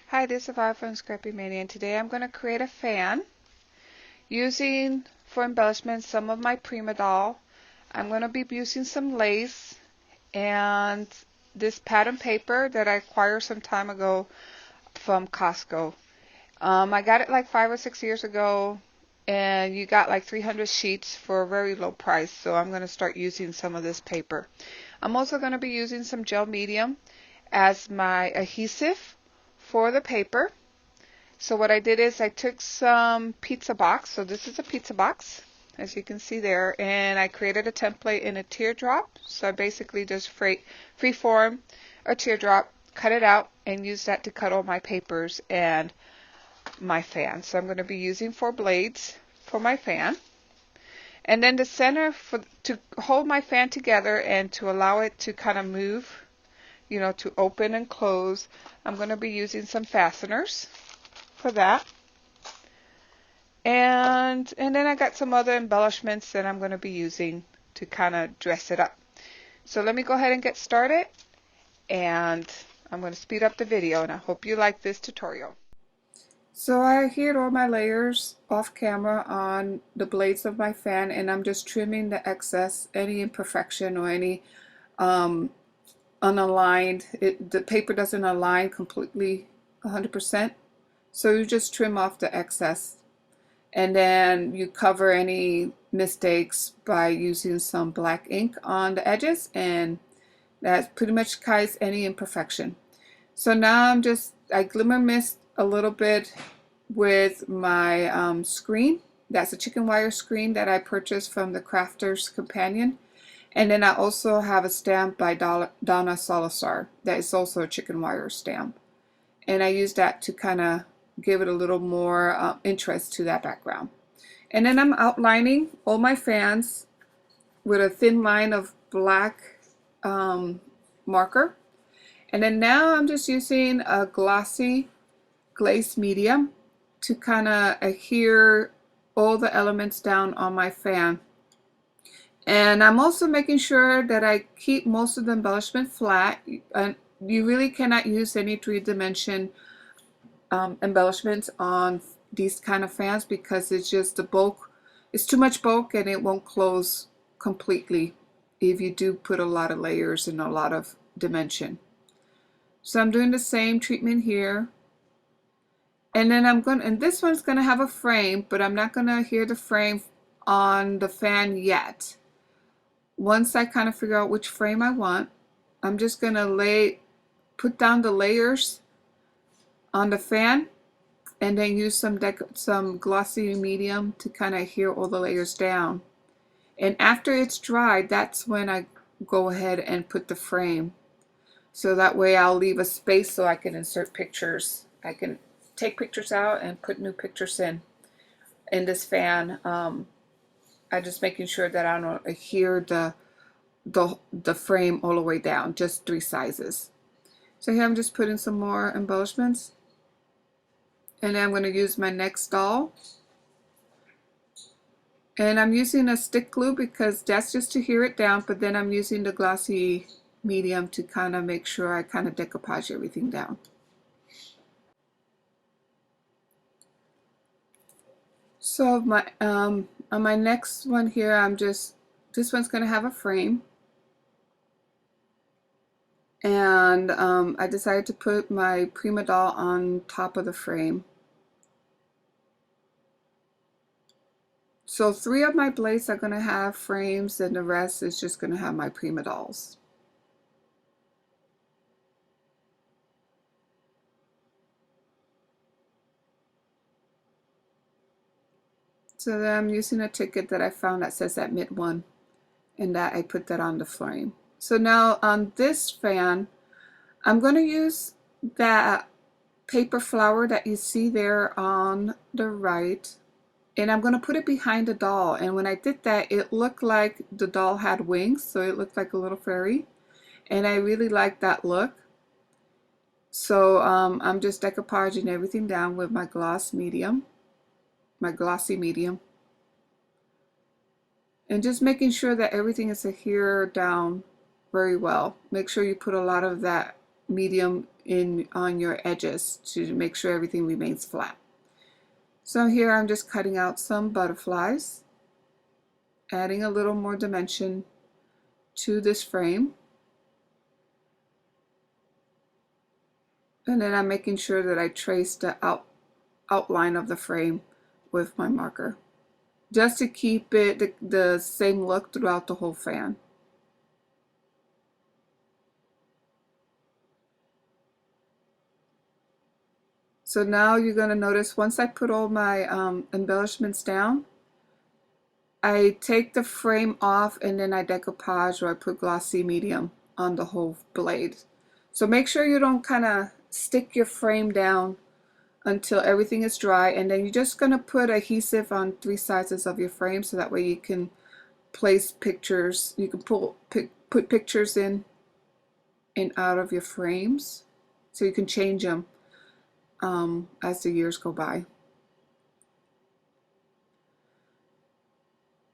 Hi, this is Val from Scrappy Mania, and today I'm going to create a fan using, for embellishment, some of my Prima doll. I'm going to be using some lace and this pattern paper that I acquired some time ago from Costco. I got it like 5 or 6 years ago, and you got like 300 sheets for a very low price, so I'm going to start using some of this paper. I'm also going to be using some gel medium as my adhesive for the paper. So what I did is I took some pizza box. So this is a pizza box, as you can see there, and I created a template in a teardrop. So I basically just freeform a teardrop, cut it out, and use that to cut all my papers and my fan. So I'm going to be using 4 blades for my fan. And then the center to hold my fan together and to allow it to kind of move, to open and close, I'm going to be using some fasteners for that. And then I got some other embellishments that I'm going to be using to kind of dress it up. So let me go ahead and get started, and I'm going to speed up the video, and I hope you like this tutorial. So I adhered all my layers off camera on the blades of my fan, and I'm just trimming the excess, any imperfection or any unaligned. The paper doesn't align completely 100%. So you just trim off the excess, and then you cover any mistakes by using some black ink on the edges, and that pretty much hides any imperfection. So now I glimmer mist a little bit with my screen. That's a chicken wire screen that I purchased from the Crafter's Companion. And then I also have a stamp by Donna Salazar that is also a chicken wire stamp. And I use that to kind of give it a little more interest to that background. And then I'm outlining all my fans with a thin line of black marker. And then now I'm just using a glossy glaze medium to kind of adhere all the elements down on my fan. And I'm also making sure that I keep most of the embellishment flat. And you really cannot use any 3-dimension embellishments on these kind of fans because it's just the bulk. It's too much bulk and it won't close completely if you do put a lot of layers and a lot of dimension. So I'm doing the same treatment here. And then and this one's going to have a frame, but I'm not going to adhere the frame on the fan yet. Once I kind of figure out which frame I want, I'm just going to put down the layers on the fan, and then use some glossy medium to kind of adhere all the layers down. And after it's dried, that's when I go ahead and put the frame. So that way I'll leave a space so I can insert pictures. I can take pictures out and put new pictures in this fan. I'm just making sure that I don't adhere the frame all the way down, just 3 sizes. So here I'm just putting some more embellishments. And then I'm going to use my next doll. And I'm using a stick glue because that's just to adhere it down, but then I'm using the glossy medium to kind of make sure I kind of decoupage everything down. So on my next one here, this one's going to have a frame. And I decided to put my Prima doll on top of the frame. So 3 of my blades are going to have frames, and the rest is just going to have my Prima dolls. So then I'm using a ticket that I found that says Admit 1, and that I put that on the frame. So now on this fan, I'm going to use that paper flower that you see there on the right, and I'm going to put it behind the doll. And when I did that, it looked like the doll had wings, so it looked like a little fairy, and I really like that look. So I'm just decoupaging everything down with my glossy medium, and just making sure that everything is adhered down very well. Make sure you put a lot of that medium on your edges to make sure everything remains flat. So here I'm just cutting out some butterflies, adding a little more dimension to this frame. And then I'm making sure that I trace the outline of the frame with my marker, just to keep it the same look throughout the whole fan. So now you're going to notice once I put all my embellishments down, I take the frame off and then I decoupage, or I put glossy medium on the whole blade. So make sure you don't kind of stick your frame down until everything is dry, and then you're just going to put adhesive on 3 sides of your frame so that way you can place pictures. You can put pictures in and out of your frames, so you can change them as the years go by.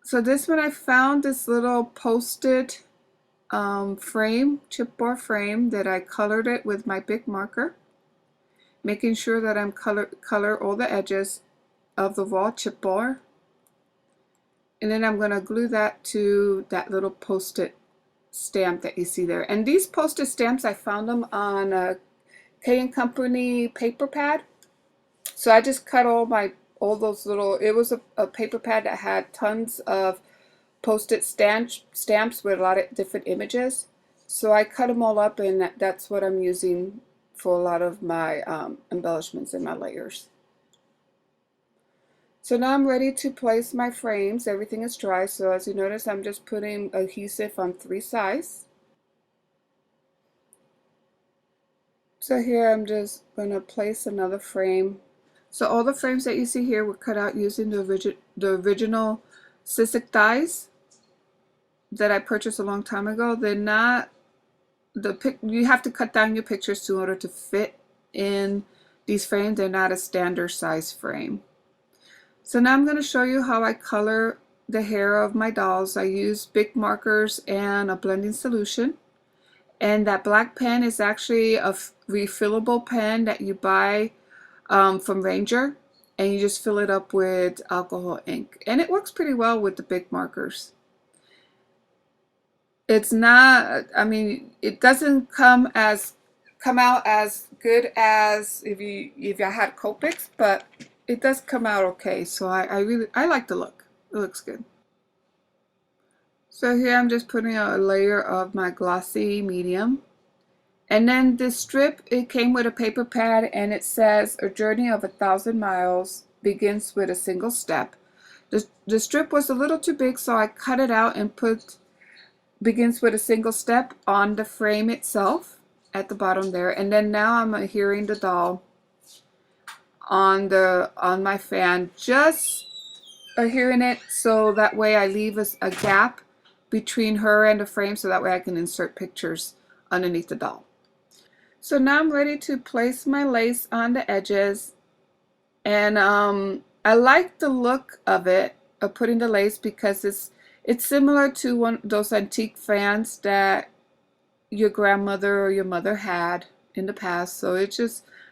So this one, I found this little post-it frame, chipboard frame, that I colored it with my big marker, making sure that I'm color all the edges of the raw chipboard, and then I'm going to glue that to that little post-it stamp that you see there. And these post-it stamps, I found them on a K & Company paper pad. So I just cut all those little, it was a paper pad that had tons of post-it stamps with a lot of different images. So I cut them all up, and that's what I'm using for a lot of my embellishments and my layers. So now I'm ready to place my frames. Everything is dry, so as you notice, I'm just putting adhesive on 3 sides. So here I'm just going to place another frame. So all the frames that you see here were cut out using the original Sissic dies that I purchased a long time ago. They're not, you have to cut down your pictures in order to fit in these frames. They're not a standard size frame. So now I'm going to show you how I color the hair of my dolls. I use big markers and a blending solution. And that black pen is actually a refillable pen that you buy from Ranger, and you just fill it up with alcohol ink. And it works pretty well with the big markers. It's not, I mean, it doesn't come out as good as if I had Copics, but it does come out okay. So I like the look. It looks good. So here I'm just putting a layer of my glossy medium. And then this strip, it came with a paper pad, and it says a journey of 1,000 miles begins with a single step. The strip was a little too big, so I cut it out and put begins with a single step on the frame itself at the bottom there. And then now I'm adhering the doll on my fan, just adhering it so that way I leave a gap between her and the frame, so that way I can insert pictures underneath the doll. So now I'm ready to place my lace on the edges, and I like the look of it, of putting the lace, because it's similar to those antique fans that your grandmother or your mother had in the past. So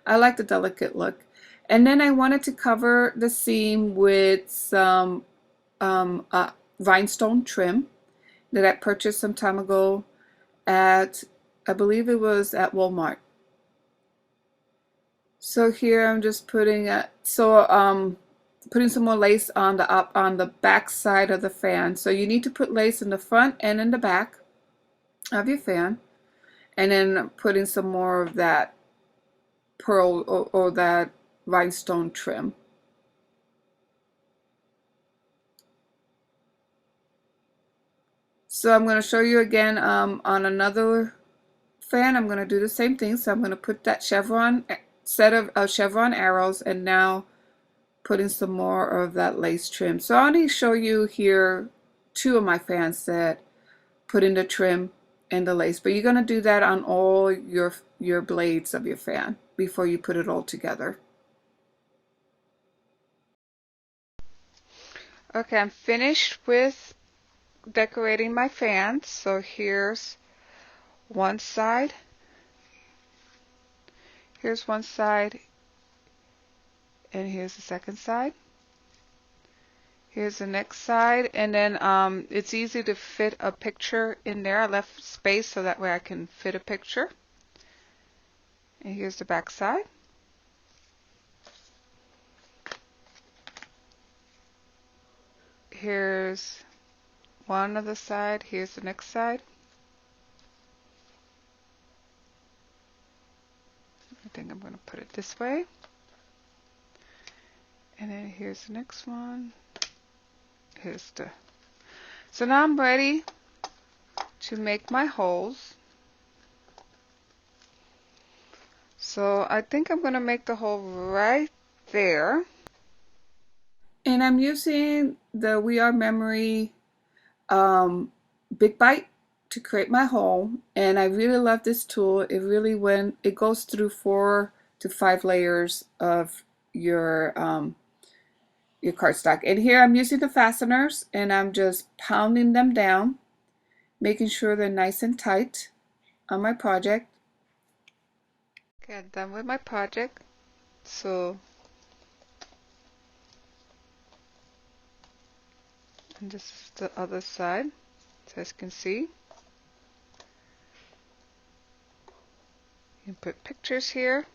I like the delicate look. And then I wanted to cover the seam with some rhinestone trim that I purchased some time ago at, I believe it was at Walmart. So here I'm just putting putting some more lace on the back side of the fan. So you need to put lace in the front and in the back of your fan, and then putting some more of that pearl or that rhinestone trim. So I'm going to show you again on another fan. I'm going to do the same thing. So I'm going to put that set of chevron arrows, and now putting some more of that lace trim. So I only show you here 2 of my fans that put in the trim and the lace, but you're going to do that on all your blades of your fan before you put it all together. Okay, I'm finished with decorating my fans. So here's one side, Here's one side, and here's the second side. Here's the next side, and then it's easy to fit a picture in there. I left space so that way I can fit a picture. And here's the back side. Here's one other side. Here's the next side. I think I'm going to put it this way. And then here's the next one. Here's the... So now I'm ready to make my holes. So I think I'm going to make the hole right there. And I'm using the We Are Memory Big Bite to create my hole. And I really love this tool. It goes through 4 to 5 layers of your cardstock. And here I'm using the fasteners, and I'm just pounding them down, making sure they're nice and tight on my project. Okay, I'm done with my project. So, and this is the other side, so as you can see. You can put pictures here.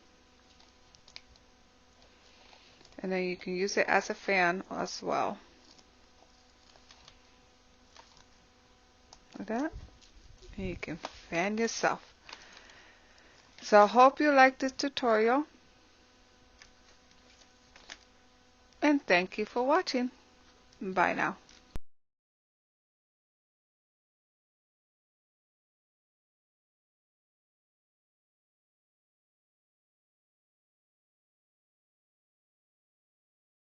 And then you can use it as a fan as well. Like that. And you can fan yourself. So I hope you liked this tutorial. And thank you for watching. Bye now.